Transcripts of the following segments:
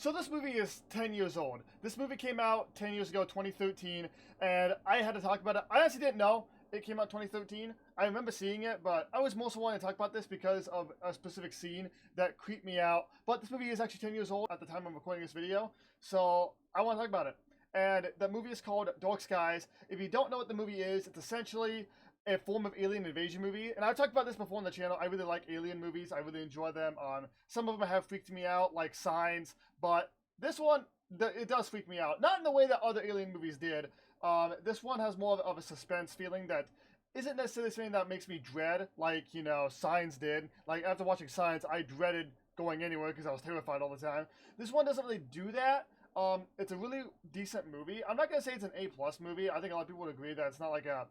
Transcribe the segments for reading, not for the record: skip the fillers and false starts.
So this movie is 10 years old. This movie came out 10 years ago, 2013, and I had to talk about it. I actually didn't know it came out 2013. I remember seeing it, but I was mostly wanting to talk about this because of a specific scene that creeped me out. But this movie is actually 10 years old at the time I'm recording this video, so I want to talk about it. And the movie is called Dark Skies. If you don't know what the movie is, it's essentially a form of alien invasion movie. And I've talked about this before on the channel. I really like alien movies. I really enjoy them. Some of them have freaked me out, like Signs, but this one, it does freak me out. Not in the way that other alien movies did. This one has more of a suspense feeling that isn't necessarily something that makes me dread, like, you know, Signs did. Like, after watching Signs, I dreaded going anywhere because I was terrified all the time. This one doesn't really do that. It's a really decent movie. I'm not going to say it's an A+ movie. I think a lot of people would agree that it's not like a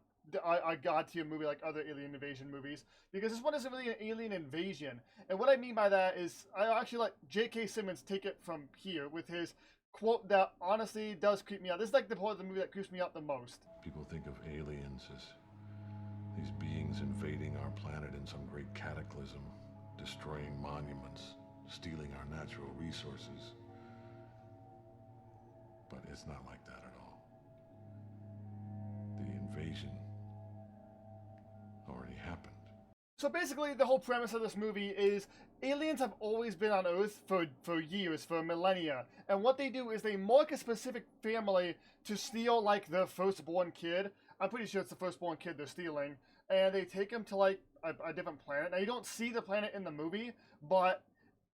god-tier movie like other alien invasion movies, because this one isn't really an alien invasion. And what I mean by that is, I actually let J.K. Simmons take it from here with his quote that honestly does creep me out. This is like the part of the movie that creeps me out the most. People think of aliens as these beings invading our planet in some great cataclysm, destroying monuments, stealing our natural resources. But it's not like that at all. The invasion already happened. So basically, the whole premise of this movie is aliens have always been on Earth for years, for millennia. And what they do is they mark a specific family to steal, like, their firstborn kid. I'm pretty sure it's the firstborn kid they're stealing. And they take him to, like, a different planet. Now, you don't see the planet in the movie, but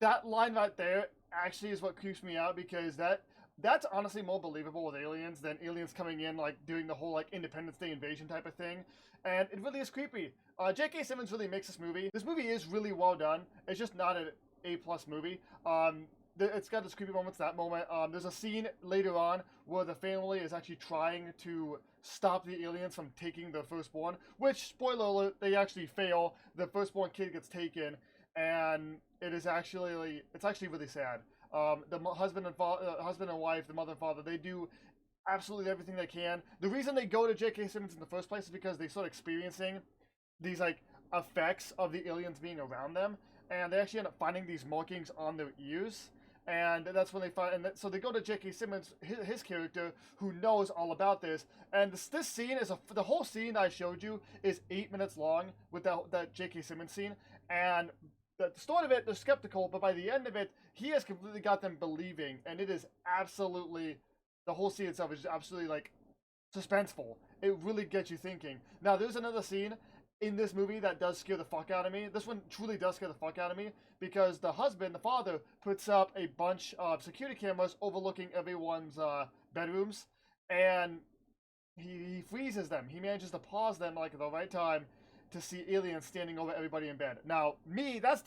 that line right there actually is what creeps me out, because that's honestly more believable with aliens than aliens coming in, like, doing the whole, like, Independence Day invasion type of thing. And it really is creepy. J.K. Simmons really makes this movie. This movie is really well done. It's just not an A+ movie. It's got its creepy moments, that moment. There's a scene later on where the family is actually trying to stop the aliens from taking their firstborn, which, spoiler alert, they actually fail. The firstborn kid gets taken, and it's actually really sad. The husband and wife, the mother and father, they do absolutely everything they can. The reason they go to J.K. Simmons in the first place is because they start experiencing these, like, effects of the aliens being around them, and they actually end up finding these markings on their ears, and that's when they find, so they go to J.K. Simmons, his character, who knows all about this, and this scene is the whole scene I showed you is 8 minutes long with that J.K. Simmons scene, and the start of it, they're skeptical, but by the end of it, he has completely got them believing, and it is absolutely, the whole scene itself is absolutely, like, suspenseful. It really gets you thinking. Now, there's another scene in this movie that does scare the fuck out of me. This one truly does scare the fuck out of me, because the husband, the father, puts up a bunch of security cameras overlooking everyone's bedrooms, and he freezes them. He manages to pause them, like, at the right time to see aliens standing over everybody in bed. Now, me, that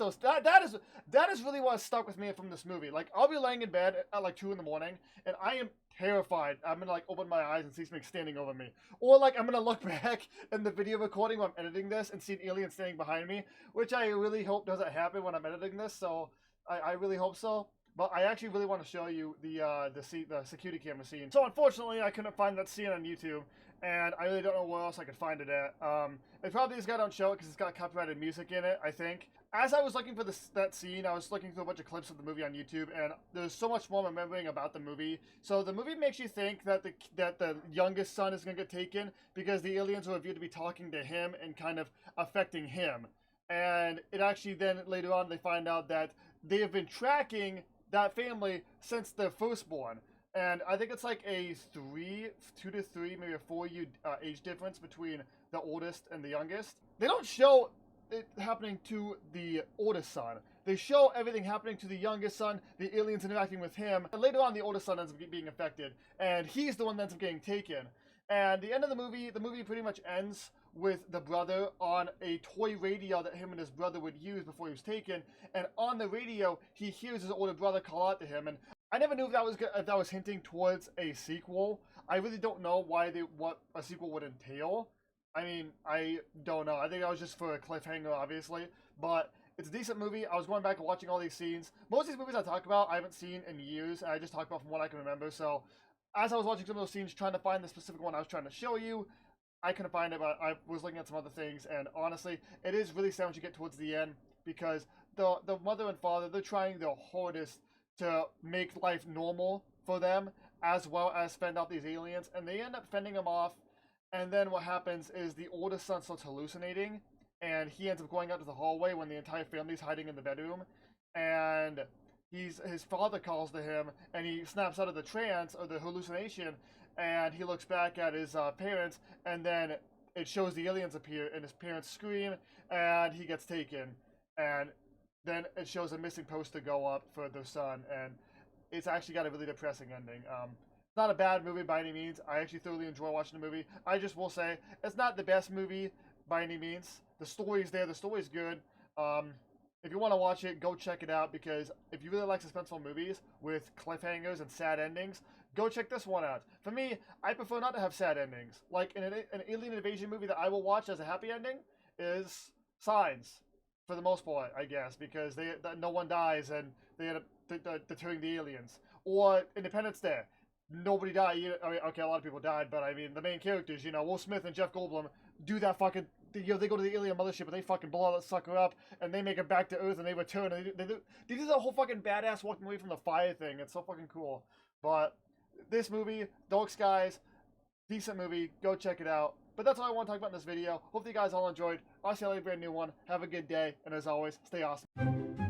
is really what stuck with me from this movie. Like, I'll be laying in bed at like 2 in the morning, and I am terrified. I'm gonna, like, open my eyes and see something standing over me. Or, like, I'm gonna look back in the video recording when I'm editing this and see an alien standing behind me, which I really hope doesn't happen when I'm editing this, so I really hope so. But I actually really want to show you the security camera scene. So unfortunately, I couldn't find that scene on YouTube, and I really don't know where else I could find it at. It probably is gonna don't show it because it's got copyrighted music in it, I think. As I was looking for that scene, I was looking through a bunch of clips of the movie on YouTube, and there's so much more remembering about the movie. So the movie makes you think that the youngest son is gonna get taken because the aliens are revealed to be talking to him and kind of affecting him. And it actually then later on they find out that they have been tracking that family since their firstborn, and I think it's like a 2 to 3, maybe a 4-year age difference between the oldest and the youngest. They don't show it happening to the oldest son. They show everything happening to the youngest son, the aliens interacting with him, and later on the oldest son ends up being affected, and he's the one that ends up getting taken. And the end of the movie pretty much ends with the brother on a toy radio that him and his brother would use before he was taken, and on the radio he hears his older brother call out to him, and I never knew if that was hinting towards a sequel. I really don't know what a sequel would entail. I mean, I don't know. I think that was just for a cliffhanger, obviously, but it's a decent movie. I was going back and watching all these scenes. Most of these movies I talk about I haven't seen in years, and I just talk about from what I can remember. So as I was watching some of those scenes, trying to find the specific one I was trying to show you, I couldn't find it, but I was looking at some other things, and honestly, it is really sad once you get towards the end, because the mother and father, they're trying their hardest to make life normal for them, as well as fend off these aliens, and they end up fending them off. And then what happens is the oldest son starts hallucinating, and he ends up going out to the hallway when the entire family's hiding in the bedroom, and his father calls to him, and he snaps out of the trance or the hallucination, and he looks back at his parents, and then it shows the aliens appear, and his parents scream, and he gets taken, and then it shows a missing poster go up for their son, and it's actually got a really depressing ending. It's not a bad movie by any means. I actually thoroughly enjoy watching the movie. I just will say it's not the best movie by any means. The story's there. The story's good. If you want to watch it, go check it out, because if you really like suspenseful movies with cliffhangers and sad endings, go check this one out. For me, I prefer not to have sad endings. Like an alien invasion movie that I will watch as a happy ending is Signs, for the most part, I guess, because no one dies and they end up deterring the aliens. Or Independence Day. Nobody died. I mean, okay, a lot of people died, but I mean, the main characters, Will Smith and Jeff Goldblum do that fucking, they go to the alien mothership and they fucking blow that sucker up, and they make it back to Earth, and they return, and they do that whole fucking badass walking away from the fire thing. It's so fucking cool. But this movie, Dark Skies, decent movie. Go check it out. But that's all I want to talk about in this video. Hope you guys all enjoyed. I'll see you later for a new one. Have a good day, and as always, stay awesome.